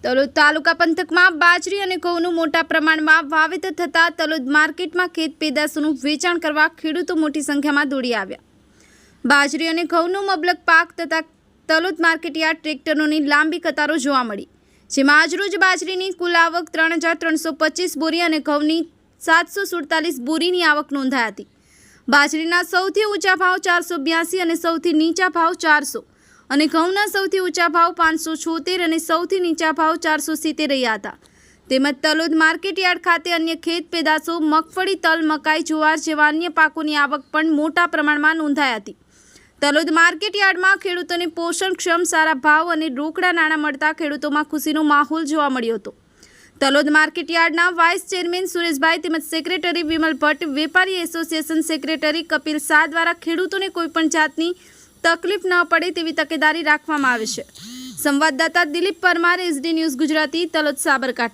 તલોદ તાલુકા પંથકમાં બાજરી અને ઘઉંનું મોટા પ્રમાણમાં વાવેતર થતાં તલોદ માર્કેટમાં ખેત પેદાશોનું વેચાણ કરવા ખેડૂતો મોટી સંખ્યામાં દોડી આવ્યા. બાજરી અને ઘઉંનું મબલક પાક થતાં તલોદ માર્કેટયાર્ડ ટ્રેક્ટરોની લાંબી કતારો જોવા મળી, જેમાં આજરોજ બાજરીની કુલ આવક 3,325 બોરી અને ઘઉંની 747 બોરીની આવક નોંધાઈ હતી. બાજરીના સૌથી ઊંચા ભાવ 482 અને સૌથી નીચા ભાવ 400 અને ઘઉંના સૌથી ઊંચા ભાવ 576 અને સૌથી નીચા ભાવ 470 રહ્યા હતા. તેમજ તલોદ માર્કેટયાર્ડ ખાતે અન્ય ખેત પેદાશો મગફળી, તલ, મકાઈ, જુવાર જેવા અન્ય પાકોની આવક પણ મોટા પ્રમાણમાં નોંધાઈ હતી. તલોદ માર્કેટયાર્ડમાં ખેડૂતોને પોષણક્ષમ સારા ભાવ અને રોકડા નાણાં મળતા ખેડૂતોમાં ખુશીનો માહોલ જોવા મળ્યો હતો. તલોદ માર્કેટયાર્ડના વાઇસ ચેરમેન સુરેશભાઈ તેમજ સેક્રેટરી વિમલ ભટ્ટ, વેપારી એસોસિએશન સેક્રેટરી કપિલ શાહ દ્વારા ખેડૂતોને કોઈપણ જાતની તકલીફ ન પડે તેવી તકેદારી રાખવામાં આવે છે. સંવાદદાતા દિલીપ પરમાર, SD ન્યૂઝ ગુજરાતી, તલોદ, સાબરકાંઠા.